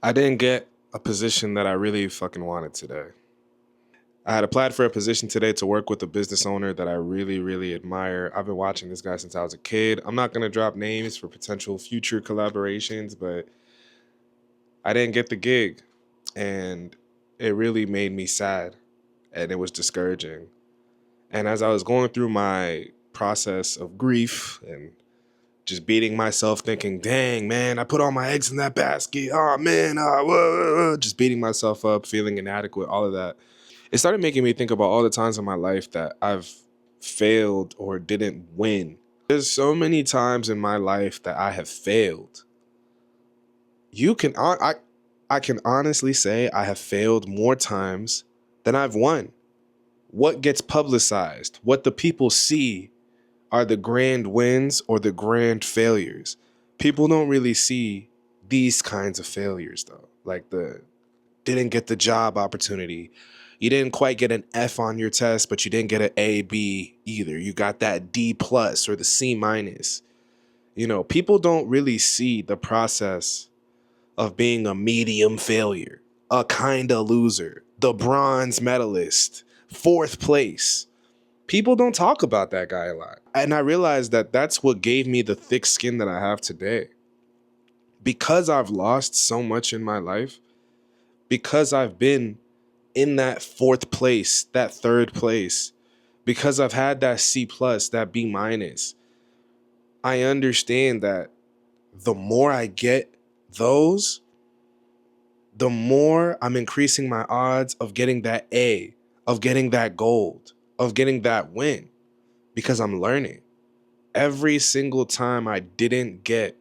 I didn't get a position that I really fucking wanted today. I had applied for a position today to work with a business owner that I really, really admire. I've been watching this guy since I was a kid. I'm not going to drop names for potential future collaborations, but I didn't get the gig. And it really made me sad and it was discouraging. And as I was going through my process of grief and just beating myself, thinking, dang, man, I put all my eggs in that basket. Oh, man, just beating myself up, feeling inadequate, all of that. It started making me think about all the times in my life that I've failed or didn't win. There's so many times in my life that I have failed. I can honestly say I have failed more times than I've won. What gets publicized, what the people see are the grand wins or the grand failures. People don't really see these kinds of failures though. Like the didn't get the job opportunity. You didn't quite get an F on your test, but you didn't get an A, B either. You got that D plus or the C minus. You know, people don't really see the process of being a medium failure, a kinda loser, the bronze medalist, fourth place. People don't talk about that guy a lot. And I realized that that's what gave me the thick skin that I have today. Because I've lost so much in my life, because I've been in that fourth place, that third place, because I've had that C plus, that B minus, I understand that the more I get those, the more I'm increasing my odds of getting that A, of getting that gold, of getting that win, because I'm learning. Every single time I didn't get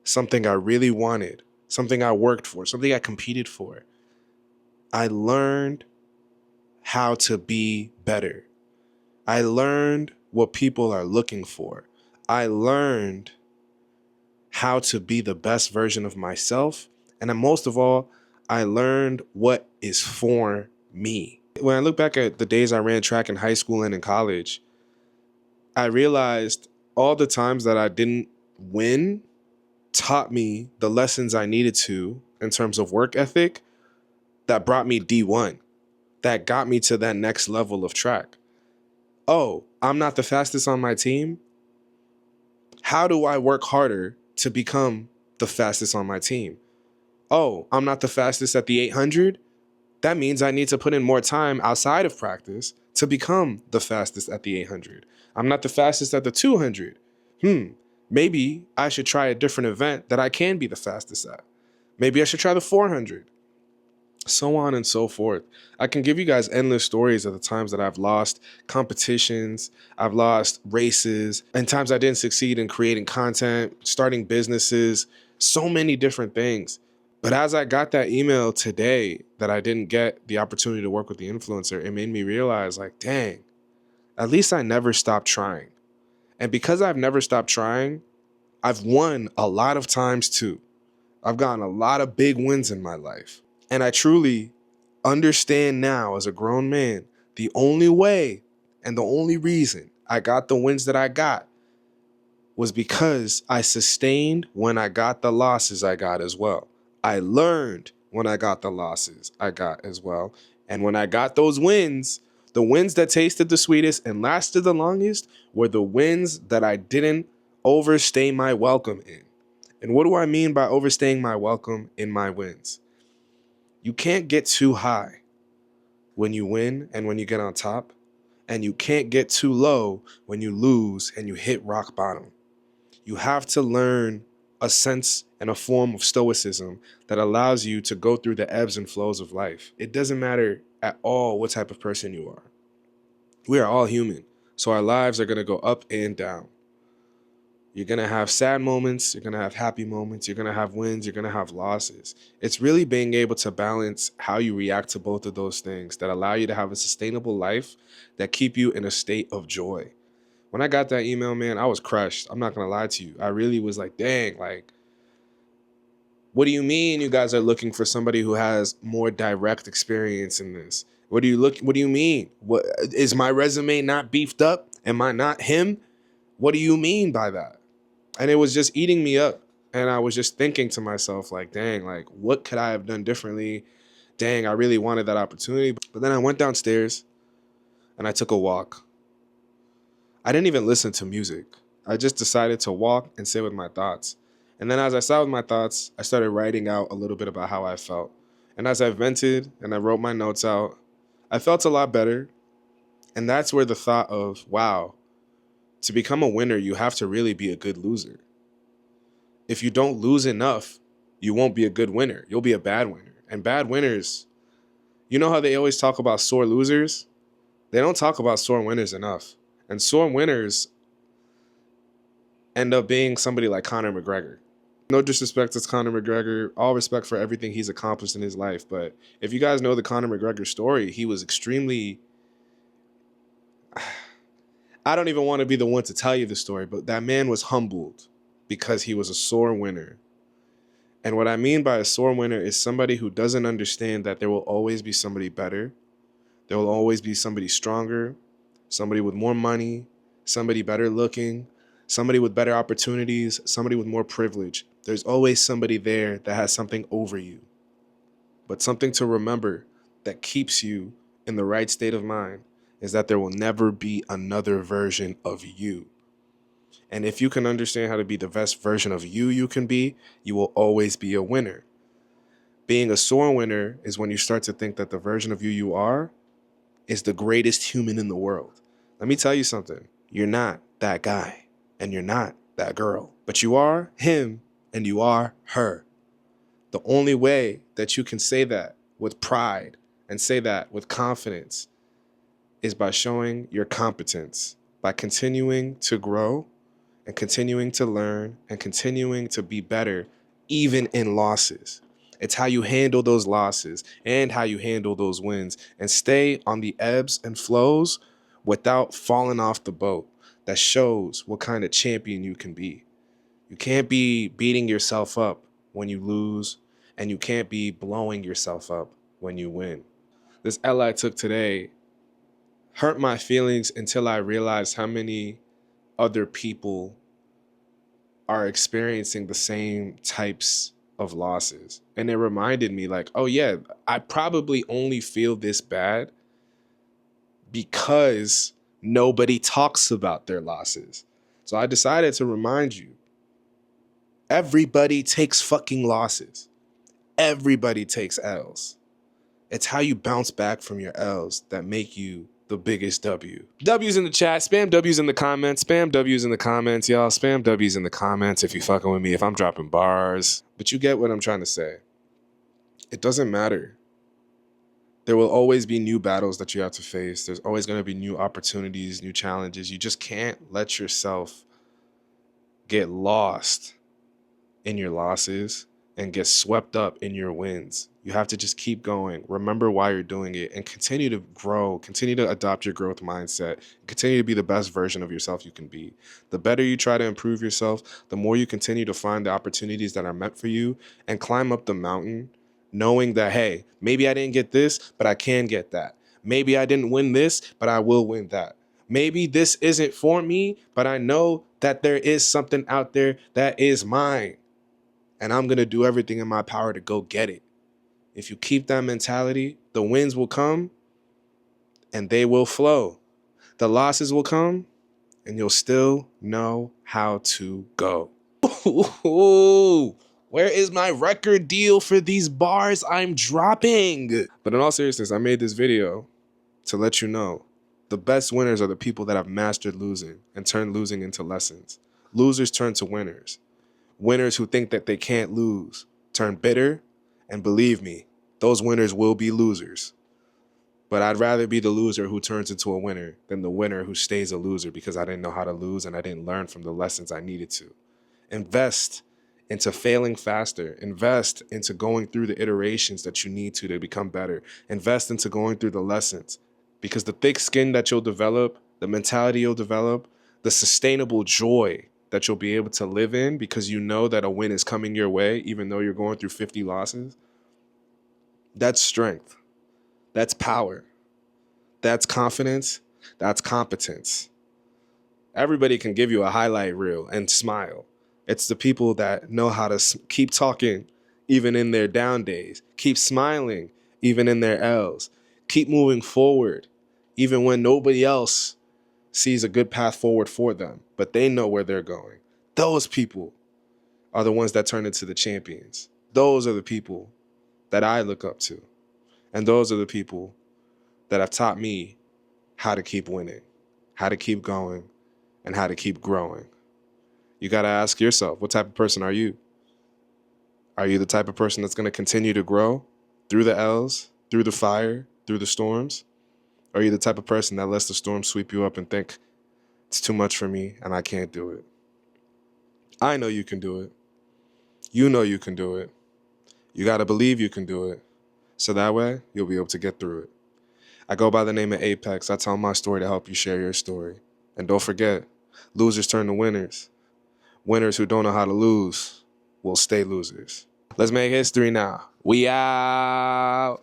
something I really wanted, something I worked for, something I competed for, I learned how to be better. I learned what people are looking for. I learned how to be the best version of myself. And then most of all, I learned what is for me. When I look back at the days I ran track in high school and in college, I realized all the times that I didn't win taught me the lessons I needed to in terms of work ethic that brought me D1, that got me to that next level of track. Oh, I'm not the fastest on my team. How do I work harder to become the fastest on my team? Oh, I'm not the fastest at the 800. That means I need to put in more time outside of practice to become the fastest at the 800. I'm not the fastest at the 200. Maybe I should try a different event that I can be the fastest at. Maybe I should try the 400. So on and so forth. I can give you guys endless stories of the times that I've lost competitions, I've lost races, and times I didn't succeed in creating content, starting businesses, so many different things. But as I got that email today that I didn't get the opportunity to work with the influencer, it made me realize, like, dang, at least I never stopped trying. And because I've never stopped trying, I've won a lot of times too. I've gotten a lot of big wins in my life. And I truly understand now as a grown man, the only way and the only reason I got the wins that I got was because I sustained when I got the losses I got as well. I learned when I got the losses I got as well. And when I got those wins, the wins that tasted the sweetest and lasted the longest were the wins that I didn't overstay my welcome in. And what do I mean by overstaying my welcome in my wins? You can't get too high when you win and when you get on top, and you can't get too low when you lose and you hit rock bottom. You have to learn a sense and a form of stoicism that allows you to go through the ebbs and flows of life. It doesn't matter at all what type of person you are. We are all human, so our lives are going to go up and down. You're going to have sad moments, you're going to have happy moments, you're going to have wins, you're going to have losses. It's really being able to balance how you react to both of those things that allow you to have a sustainable life that keep you in a state of joy. When I got that email, man, I was crushed. I'm not going to lie to you. I really was like, dang, like, what do you mean you guys are looking for somebody who has more direct experience in this? What do you mean? What is my resume not beefed up? Am I not him? What do you mean by that? And it was just eating me up. And I was just thinking to myself, like, dang, like, what could I have done differently? Dang, I really wanted that opportunity. But then I went downstairs and I took a walk. I didn't even listen to music. I just decided to walk and sit with my thoughts. And then as I sat with my thoughts, I started writing out a little bit about how I felt. And as I vented and I wrote my notes out, I felt a lot better. And that's where the thought of, wow, to become a winner, you have to really be a good loser. If you don't lose enough, you won't be a good winner. You'll be a bad winner. And bad winners, you know how they always talk about sore losers? They don't talk about sore winners enough. And sore winners end up being somebody like Conor McGregor. No disrespect to Conor McGregor, all respect for everything he's accomplished in his life. But if you guys know the Conor McGregor story, he was extremely, I don't even want to be the one to tell you the story, but that man was humbled because he was a sore winner. And what I mean by a sore winner is somebody who doesn't understand that there will always be somebody better. There will always be somebody stronger, somebody with more money, somebody better looking, somebody with better opportunities, somebody with more privilege. There's always somebody there that has something over you. But something to remember that keeps you in the right state of mind is that there will never be another version of you. And if you can understand how to be the best version of you can be, you will always be a winner. Being a sore winner is when you start to think that the version of you are is the greatest human in the world. Let me tell you something. You're not that guy and you're not that girl, but you are him and you are her. The only way that you can say that with pride and say that with confidence is by showing your competence, by continuing to grow and continuing to learn and continuing to be better, even in losses. It's how you handle those losses and how you handle those wins and stay on the ebbs and flows without falling off the boat. That shows what kind of champion you can be. You can't be beating yourself up when you lose, and you can't be blowing yourself up when you win. This L I took today hurt my feelings until I realized how many other people are experiencing the same types of losses. And it reminded me like, oh yeah, I probably only feel this bad because nobody talks about their losses. So I decided to remind you, everybody takes fucking losses. Everybody takes L's. It's how you bounce back from your L's that make you the biggest W. W's in the chat. Spam W's in the comments. Spam W's in the comments, y'all. Spam W's in the comments if you fucking with me, if I'm dropping bars. But you get what I'm trying to say. It doesn't matter. There will always be new battles that you have to face. There's always going to be new opportunities, new challenges. You just can't let yourself get lost in your losses and get swept up in your wins. You have to just keep going. Remember why you're doing it and continue to grow, continue to adopt your growth mindset, continue to be the best version of yourself you can be. The better you try to improve yourself, the more you continue to find the opportunities that are meant for you and climb up the mountain, knowing that, hey, maybe I didn't get this, but I can get that. Maybe I didn't win this, but I will win that. Maybe this isn't for me, but I know that there is something out there that is mine. And I'm going to do everything in my power to go get it. If you keep that mentality, the wins will come and they will flow. The losses will come and you'll still know how to go. Ooh, where is my record deal for these bars I'm dropping? But in all seriousness, I made this video to let you know the best winners are the people that have mastered losing and turned losing into lessons. Losers turn to winners. Winners who think that they can't lose turn bitter, and believe me, those winners will be losers. But I'd rather be the loser who turns into a winner than the winner who stays a loser because I didn't know how to lose and I didn't learn from the lessons I needed to. Invest into failing faster. Invest into going through the iterations that you need to become better. Invest into going through the lessons because the thick skin that you'll develop, the mentality you'll develop, the sustainable joy that you'll be able to live in because you know that a win is coming your way even though you're going through 50 losses, that's strength. That's power. That's confidence. That's competence. Everybody can give you a highlight reel and smile, It's the people that know how to keep talking even in their down days, keep smiling even in their L's, keep moving forward even when nobody else sees a good path forward for them, but they know where they're going. Those people are the ones that turn into the champions. Those are the people that I look up to. And those are the people that have taught me how to keep winning, how to keep going, and how to keep growing. You got to ask yourself, what type of person are you? Are you the type of person that's going to continue to grow through the L's, through the fire, through the storms? Or are you the type of person that lets the storm sweep you up and think, it's too much for me and I can't do it? I know you can do it. You know you can do it. You got to believe you can do it. So that way, you'll be able to get through it. I go by the name of Apex. I tell my story to help you share your story. And don't forget, losers turn to winners. Winners who don't know how to lose will stay losers. Let's make history now. We out.